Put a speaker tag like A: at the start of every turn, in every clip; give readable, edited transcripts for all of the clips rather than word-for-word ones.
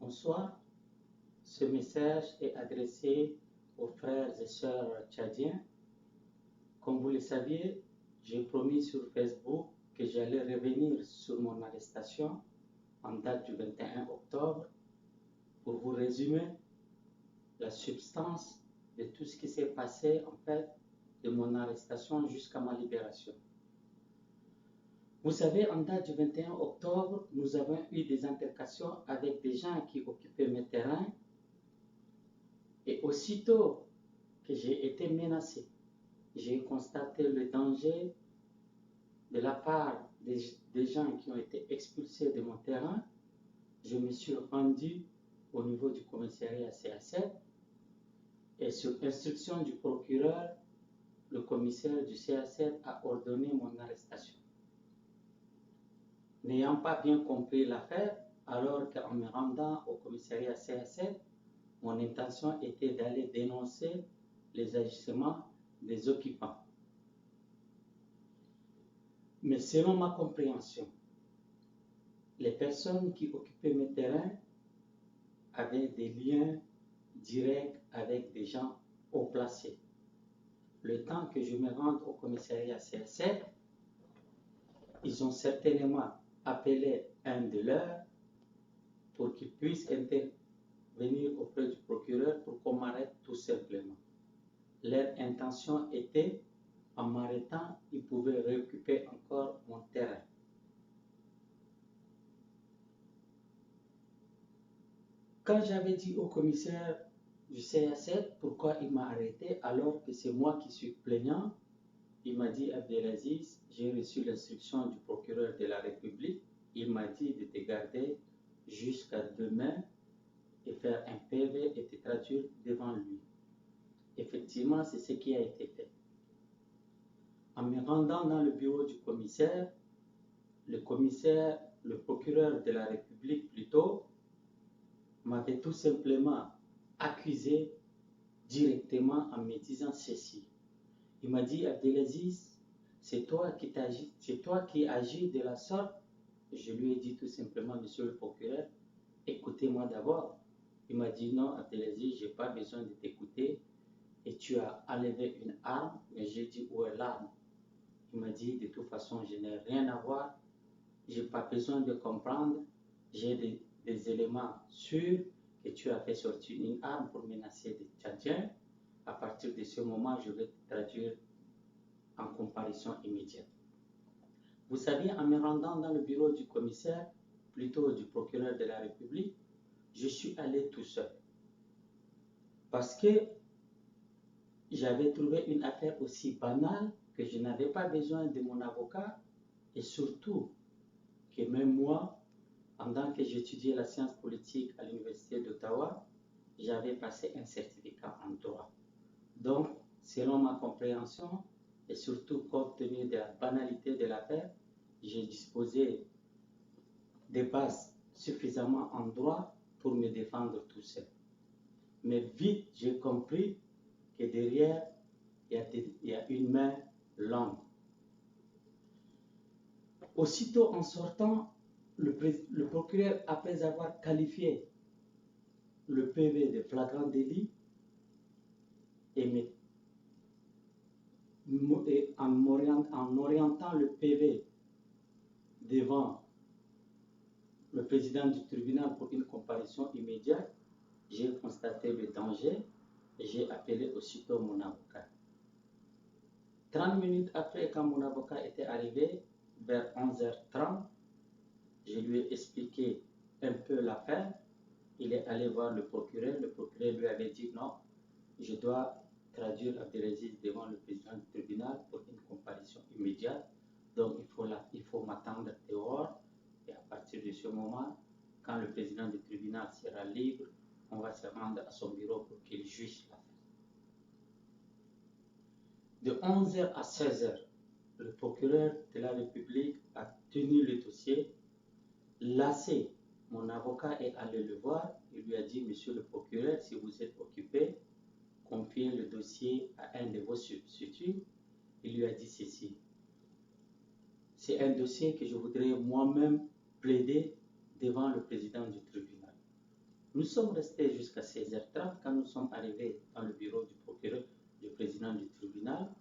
A: Bonsoir. Ce message est adressé aux frères et sœurs tchadiens. Comme vous le saviez, j'ai promis sur Facebook que j'allais revenir sur mon arrestation en date du 21 octobre pour vous résumer la substance de tout ce qui s'est passé en fait de mon arrestation jusqu'à ma libération. Vous savez, en date du 21 octobre, nous avons eu des altercations avec des gens qui occupaient mes terrains et aussitôt que j'ai été menacé, j'ai constaté le danger de la part des gens qui ont été expulsés de mon terrain. Je me suis rendu au niveau du commissariat CA7 et sur instruction du procureur, le commissaire du CA7 a ordonné mon arrestation. N'ayant pas bien compris l'affaire, alors qu'en me rendant au commissariat CA7, mon intention était d'aller dénoncer les agissements des occupants. Mais selon ma compréhension, les personnes qui occupaient mes terrains avaient des liens directs avec des gens haut placés. Le temps que je me rende au commissariat CA7, ils ont certainement appelé un de leurs pour qu'il puisse intervenir auprès du procureur pour qu'on m'arrête tout simplement. Leur intention était, en m'arrêtant, ils pouvaient récupérer encore mon terrain. Quand j'avais dit au commissaire du CA7 pourquoi il m'a arrêté alors que c'est moi qui suis plaignant, il m'a dit: Abdelaziz, j'ai reçu l'instruction du procureur de la République. Il m'a dit de te garder jusqu'à demain et faire un PV et te traduire devant lui. Effectivement, c'est ce qui a été fait. En me rendant dans le bureau du commissaire, le procureur de la République plutôt, m'avait tout simplement accusé directement en me disant ceci. Il m'a dit: Abdelaziz, c'est toi qui agis de la sorte. Je lui ai dit tout simplement: Monsieur le procureur, écoutez-moi d'abord. Il m'a dit: non, Abdelaziz, je n'ai pas besoin de t'écouter. Et tu as enlevé une arme. Mais j'ai dit: où est l'arme? Il m'a dit: de toute façon, je n'ai rien à voir. Je n'ai pas besoin de comprendre. J'ai des éléments sûrs que tu as fait sortir une arme pour menacer des Tchadiens. À partir de ce moment, je vais te traduire en comparution immédiate. Vous savez, en me rendant dans le bureau du commissaire, plutôt du procureur de la République, je suis allé tout seul. Parce que j'avais trouvé une affaire aussi banale que je n'avais pas besoin de mon avocat et surtout que même moi, pendant que j'étudiais la science politique à l'Université d'Ottawa, j'avais passé un certificat en droit. Donc, selon ma compréhension et surtout compte tenu de la banalité de l'affaire, j'ai disposé des bases suffisamment en droit pour me défendre tout seul. Mais vite, j'ai compris que derrière, il y a une main longue. Aussitôt en sortant, le procureur, après avoir qualifié le PV de flagrant délit et en orientant le PV devant le président du tribunal pour une comparution immédiate, j'ai constaté le danger et j'ai appelé aussitôt mon avocat. 30 minutes après, quand mon avocat était arrivé, vers 11h30, je lui ai expliqué un peu l'affaire. Il est allé voir le procureur lui avait dit: non, je dois traduire Abdelaziz devant le président du tribunal pour une comparution immédiate. Donc il faut m'attendre dehors. Et à partir de ce moment, quand le président du tribunal sera libre, on va se rendre à son bureau pour qu'il juge l'affaire. De 11h à 16h, le procureur de la République a tenu le dossier. Lassé, mon avocat est allé le voir. Il lui a dit: monsieur le procureur, si vous êtes occupé, confiez le dossier à un de vos substituts. Il lui a dit ceci: c'est un dossier que je voudrais moi-même plaider devant le président du tribunal. Nous sommes restés jusqu'à 16h30 quand nous sommes arrivés dans le bureau du procureur, du président du tribunal.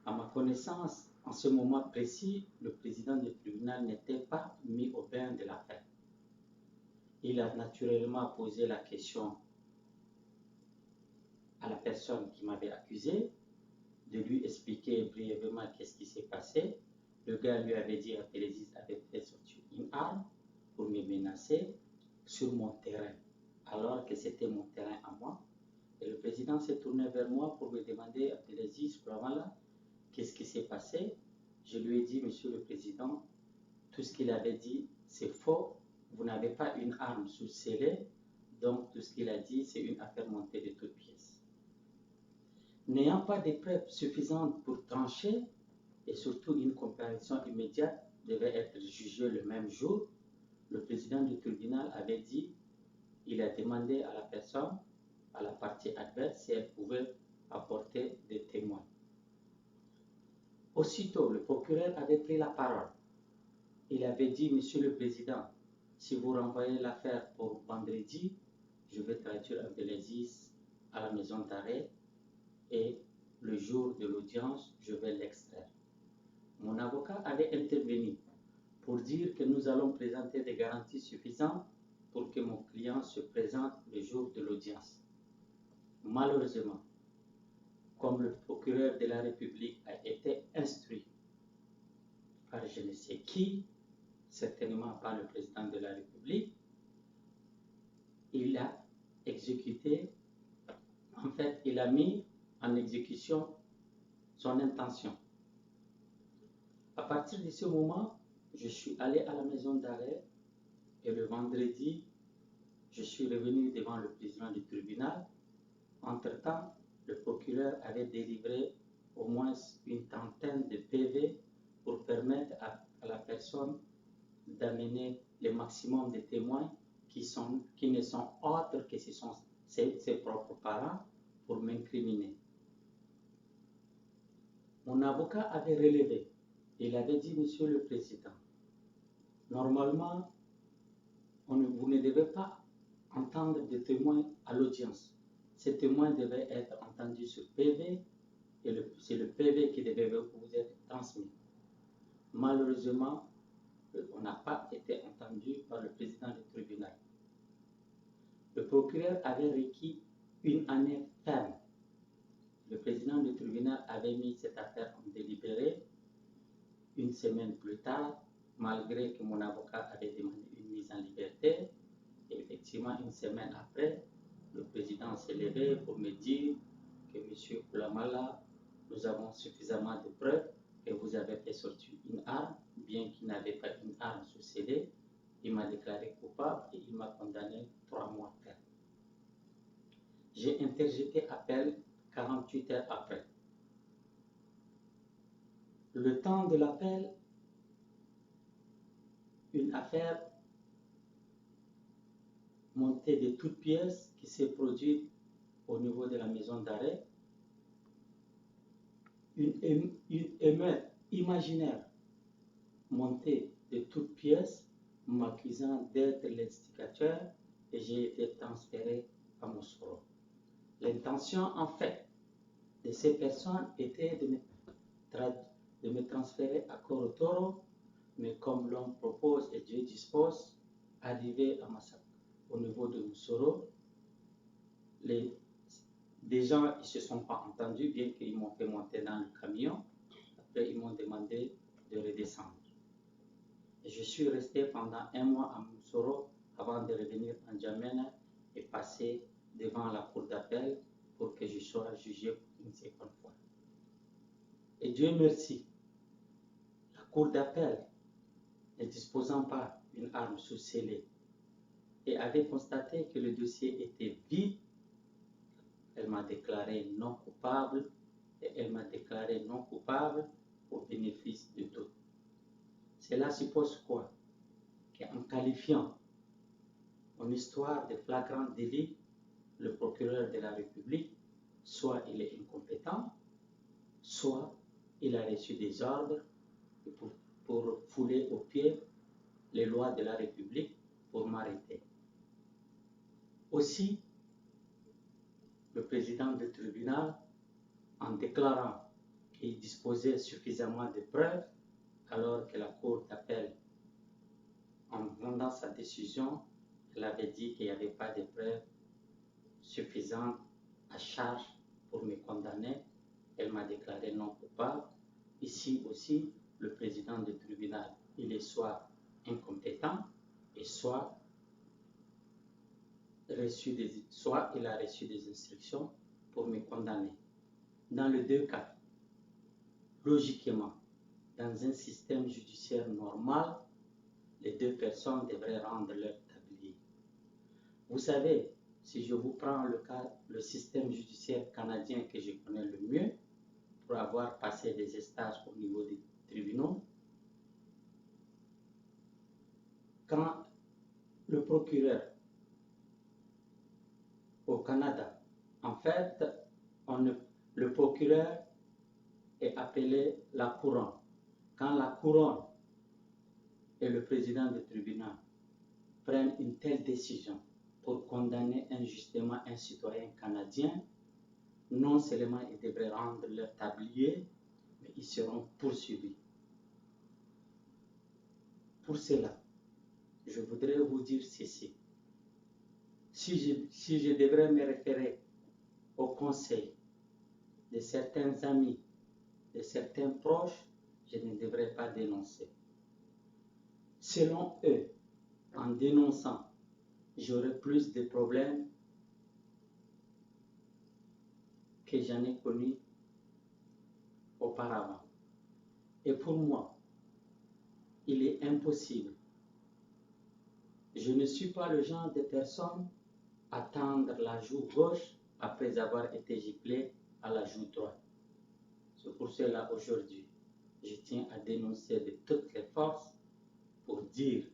A: À ma connaissance, en ce moment précis, le président du tribunal n'était pas mis au bain de l'affaire. Il a naturellement posé la question à la personne qui m'avait accusé, de lui expliquer brièvement qu'est-ce qui s'est passé. Le gars lui avait dit Abdelaziz avait fait sortir une arme pour me menacer sur mon terrain, alors que c'était mon terrain à moi. Et le président s'est tourné vers moi pour me demander Abdelaziz, voilà, qu'est-ce qui s'est passé? Je lui ai dit, Monsieur le Président, tout ce qu'il avait dit, c'est faux. Vous n'avez pas une arme sous scellé, donc tout ce qu'il a dit, c'est une affaire montée de toutes pièces. N'ayant pas de preuves suffisantes pour trancher, et surtout une comparution immédiate devait être jugée le même jour, le président du tribunal avait dit, il a demandé à la personne, à la partie adverse, si elle pouvait apporter des témoins. Aussitôt, le procureur avait pris la parole. Il avait dit, Monsieur le Président, si vous renvoyez l'affaire pour vendredi, je vais traduire Abdelaziz à la maison d'arrêt et le jour de l'audience, je vais l'extraire. Mon avocat avait intervenu pour dire que nous allons présenter des garanties suffisantes pour que mon client se présente le jour de l'audience. Malheureusement, comme le procureur de la République a été instruit par je ne sais qui, certainement par le président de la République, il a exécuté, en fait, il a mis en exécution son intention. À partir de ce moment, je suis allé à la maison d'arrêt et le vendredi, je suis revenu devant le président du tribunal. Entre-temps, le procureur avait délivré au moins une trentaine de PV pour permettre à la personne d'amener le maximum de témoins qui ne sont autres que ses propres parents pour m'incriminer. Mon avocat avait relevé, il avait dit, Monsieur le Président, normalement, vous ne devez pas entendre des témoins à l'audience. Ces témoins devaient être entendus sur PV et c'est le PV qui devait vous être transmis. Malheureusement, on n'a pas été entendu par le président du tribunal. Le procureur avait requis une année ferme. Le président du tribunal avait mis cette affaire en délibéré une semaine plus tard, malgré que mon avocat avait demandé une mise en liberté. Et effectivement, une semaine après, le président s'est levé pour me dire que M. Koulamala, nous avons suffisamment de preuves que vous avez fait sortir une arme, bien qu'il n'avait pas une arme sous scellé. Il m'a déclaré coupable et il m'a condamné 3 mois de peine. J'ai interjeté appel 48 heures après. Le temps de l'appel, une affaire montée de toutes pièces qui s'est produite au niveau de la maison d'arrêt, une émeute imaginaire montée de toutes pièces m'accusant d'être l'instigateur et j'ai été transféré à Moscou. L'intention en fait de ces personnes était de me transférer à Korotoro, mais comme l'homme propose et Dieu dispose, arrivé à au niveau de Moussoro, des gens ne se sont pas entendus, bien qu'ils m'ont fait monter dans le camion. Après, ils m'ont demandé de redescendre. Et je suis resté pendant 1 mois à Moussoro avant de revenir en Djamena et passer devant la cour d'appel pour que je sois jugé une seconde fois. Et Dieu merci, la cour d'appel, ne disposant pas d'une arme sous scellé et avait constaté que le dossier était vide, elle m'a déclaré non coupable et elle m'a déclaré non coupable au bénéfice de tout. Cela suppose quoi? Qu'en qualifiant une histoire de flagrant délit, le procureur de la République, soit il est incompétent, soit il a reçu des ordres pour fouler aux pieds les lois de la République pour m'arrêter. Aussi, le président du tribunal, en déclarant qu'il disposait suffisamment de preuves, alors que la Cour d'appel, en rendant sa décision, elle avait dit qu'il n'y avait pas de preuves suffisantes à charge pour me condamner. Elle m'a déclaré non coupable. Ici aussi, le président du tribunal, il est soit incompétent, et soit il a reçu des instructions pour me condamner. Dans les deux cas, logiquement, dans un système judiciaire normal, les deux personnes devraient rendre leur tablier. Vous savez, si je vous prends le système judiciaire canadien que je connais le mieux, pour avoir passé des stages au niveau des tribunaux, quand le procureur au Canada, en fait, le procureur est appelé la couronne. Quand la couronne et le président du tribunal prennent une telle décision pour condamner injustement un citoyen canadien, non seulement ils devraient rendre leur tablier, mais ils seront poursuivis. Pour cela, je voudrais vous dire ceci. Si je devrais me référer au conseil de certains amis, de certains proches, je ne devrais pas dénoncer. Selon eux, en dénonçant, j'aurai plus de problèmes que j'en ai connus auparavant. Et pour moi, il est impossible. Je ne suis pas le genre de personne à tendre la joue gauche après avoir été giflé à la joue droite. C'est pour cela aujourd'hui, je tiens à dénoncer de toutes les forces pour dire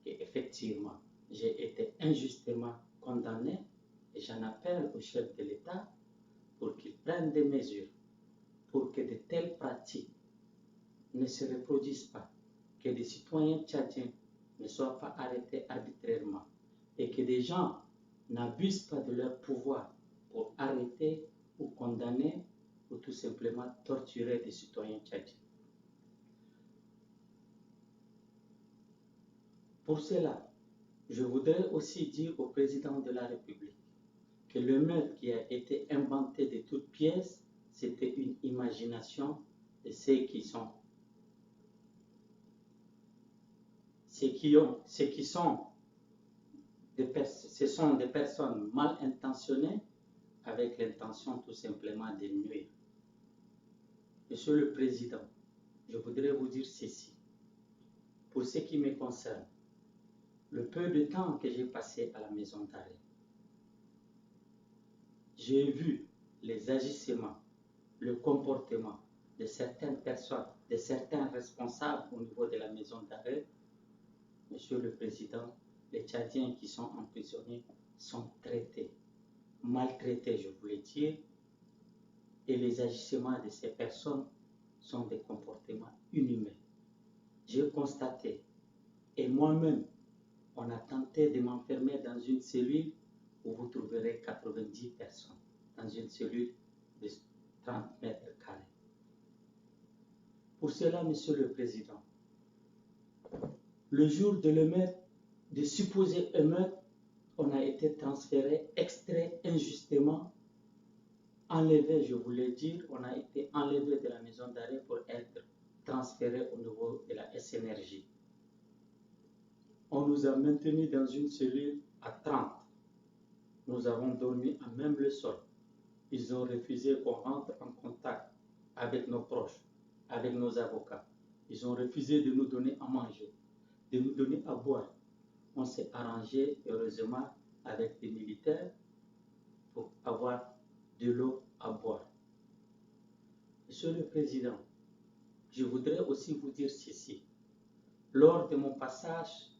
A: qu'effectivement, j'ai été injustement condamné et j'en appelle au chef de l'État pour qu'il prenne des mesures pour que de telles pratiques ne se reproduisent pas, que des citoyens tchadiens ne soient pas arrêtés arbitrairement et que des gens n'abusent pas de leur pouvoir pour arrêter ou condamner ou tout simplement torturer des citoyens tchadiens. Pour cela, je voudrais aussi dire au président de la République que le meurtre qui a été inventé de toutes pièces, c'était une imagination de ceux qui sont ce sont des personnes mal intentionnées avec l'intention tout simplement de nuire. Monsieur le Président, je voudrais vous dire ceci. Pour ce qui me concerne, le peu de temps que j'ai passé à la maison d'arrêt, j'ai vu les agissements, le comportement de certaines personnes, de certains responsables au niveau de la maison d'arrêt. Monsieur le Président, les Tchadiens qui sont emprisonnés sont traités, maltraités, je voulais dire, et les agissements de ces personnes sont des comportements inhumains. J'ai constaté, et moi-même, on a tenté de m'enfermer dans une cellule où vous trouverez 90 personnes, dans une cellule de 30 mètres carrés. Pour cela, Monsieur le Président, le jour de l'émeute, de supposer émeute, on a été transféré, extrait injustement, enlevé, je voulais dire, on a été enlevé de la maison d'arrêt pour être transféré au niveau de la SNRJ. On nous a maintenus dans une cellule à 30. Nous avons dormi à même le sol. Ils ont refusé qu'on entre en contact avec nos proches, avec nos avocats. Ils ont refusé de nous donner à manger, de nous donner à boire. On s'est arrangé, heureusement, avec des militaires pour avoir de l'eau à boire. Monsieur le Président, je voudrais aussi vous dire ceci. Lors de mon passage,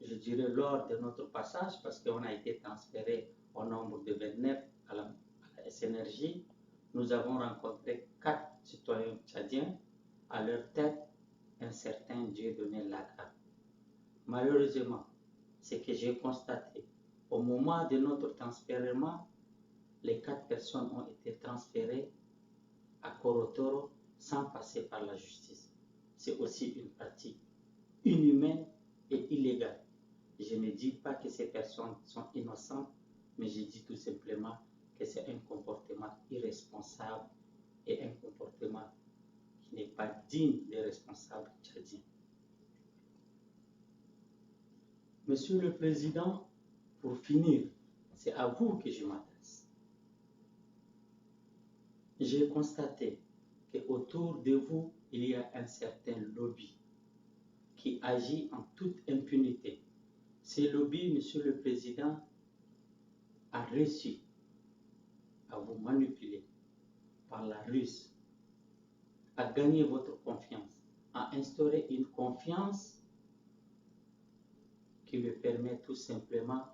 A: je dirais lors de notre passage, parce qu'on a été transféré au nombre de 29 à la SNRJ, nous avons rencontré 4 citoyens tchadiens, à leur tête un certain Dieudonné Lagarde. Malheureusement, ce que j'ai constaté, Au moment de notre transfèrement, les 4 personnes ont été transférées à Korotoro sans passer par la justice. C'est aussi une pratique inhumaine et illégale. Je ne dis pas que ces personnes sont innocentes, mais je dis tout simplement que c'est un comportement irresponsable et un comportement qui n'est pas digne des responsables tchadiens. Monsieur le Président, pour finir, c'est à vous que je m'adresse. J'ai constaté qu'autour de vous, il y a un certain lobby qui agit en toute impunité. Ce lobby, Monsieur le Président, a réussi à vous manipuler par la ruse, à gagner votre confiance, à instaurer une confiance qui lui permet tout simplement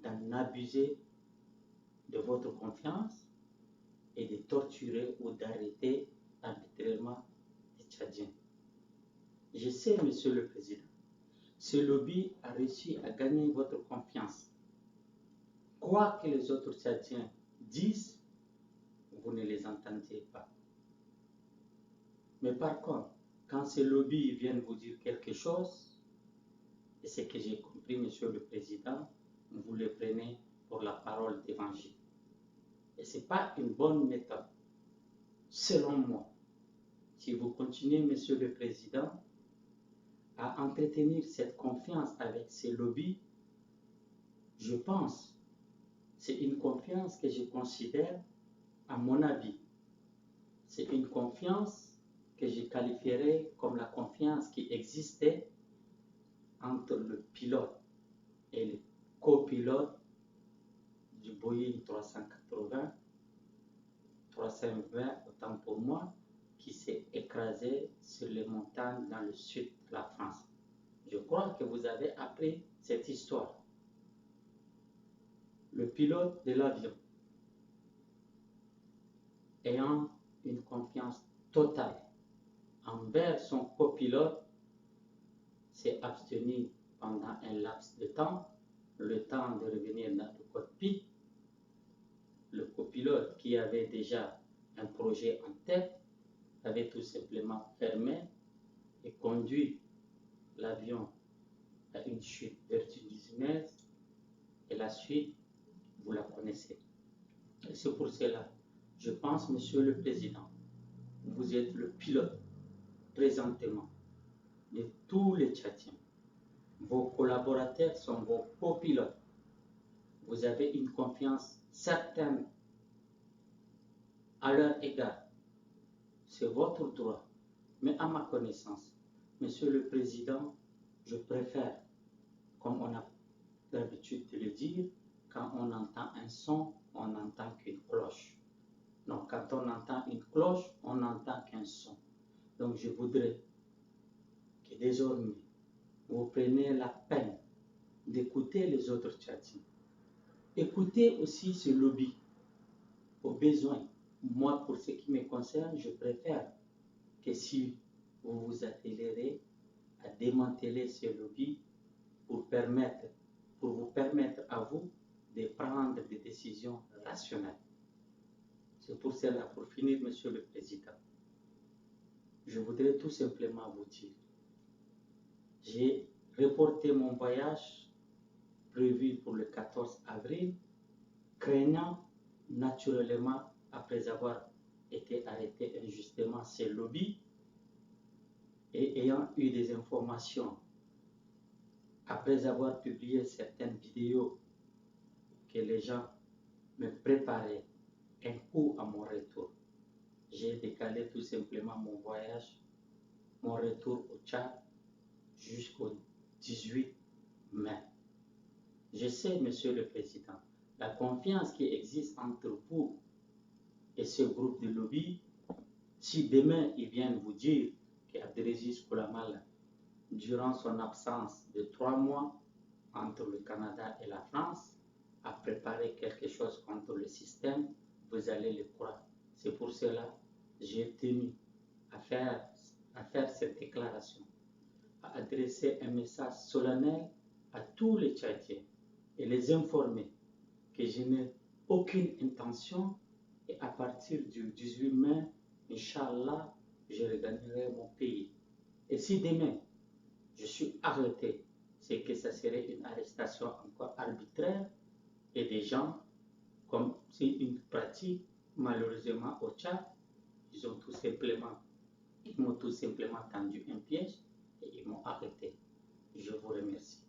A: d'en abuser de votre confiance et de torturer ou d'arrêter arbitrairement les Tchadiens. Je sais, Monsieur le Président, ce lobby a réussi à gagner votre confiance. Quoi que les autres Tchadiens disent, vous ne les entendez pas. Mais par contre, quand ce lobby vient vous dire quelque chose, et c'est que j'ai compris, Monsieur le Président, vous le prenez pour la parole d'évangile. Et ce n'est pas une bonne méthode, selon moi. Si vous continuez, Monsieur le Président, à entretenir cette confiance avec ces lobbies, je pense, c'est une confiance que je considère, à mon avis, c'est une confiance que je qualifierais comme la confiance qui existait entre le pilote et le copilote du Boeing 380, 320 autant pour moi, qui s'est écrasé sur les montagnes dans le sud de la France. Je crois que vous avez appris cette histoire. Le pilote de l'avion, ayant une confiance totale envers son copilote, s'est abstenu pendant un laps de temps, le temps de revenir dans le cockpit. Le copilote, qui avait déjà un projet en tête, avait tout simplement fermé et conduit l'avion à une chute vertigineuse, et la suite, vous la connaissez. Et c'est pour cela, je pense, Monsieur le Président, vous êtes le pilote présentement de tous les Tchadiens. Vos collaborateurs sont vos copilotes. Vous avez une confiance certaine à leur égard. C'est votre droit. Mais à ma connaissance, Monsieur le Président, je préfère, comme on a l'habitude de le dire, quand on entend un son, on n'entend qu'une cloche. Donc, quand on entend une cloche, on n'entend qu'un son. Donc, je voudrais que désormais, vous preniez la peine d'écouter les autres Tchadiens. Écoutez aussi ce lobby au besoin. Moi, pour ce qui me concerne, je préfère que si vous vous attellerez à démanteler ce lobby pour vous permettre à vous de prendre des décisions rationnelles. C'est pour cela, pour finir, Monsieur le Président, je voudrais tout simplement vous dire, j'ai reporté mon voyage prévu pour le 14 avril, craignant naturellement, après avoir été arrêté injustement ces lobbies et ayant eu des informations, après avoir publié certaines vidéos que les gens me préparaient un coup à mon retour. J'ai décalé tout simplement mon voyage, mon retour au Tchad jusqu'au 18 mai. Je sais, Monsieur le Président, la confiance qui existe entre vous et ce groupe de lobby. Si demain ils viennent vous dire qu'Abdelaziz Koulibaly, durant son absence de 3 mois entre le Canada et la France, a préparé quelque chose contre le système, vous allez le croire. C'est pour cela que j'ai tenu à faire cette déclaration, à adresser un message solennel à tous les Tchadiens et les informer que je n'ai aucune intention et à partir du 18 mai, Inch'Allah, je regagnerai mon pays. Et si demain, je suis arrêté, c'est que ça serait une arrestation encore arbitraire et des gens, comme c'est une pratique, malheureusement au Tchad, ils m'ont tout simplement tendu un piège et ils m'ont arrêté. Je vous remercie.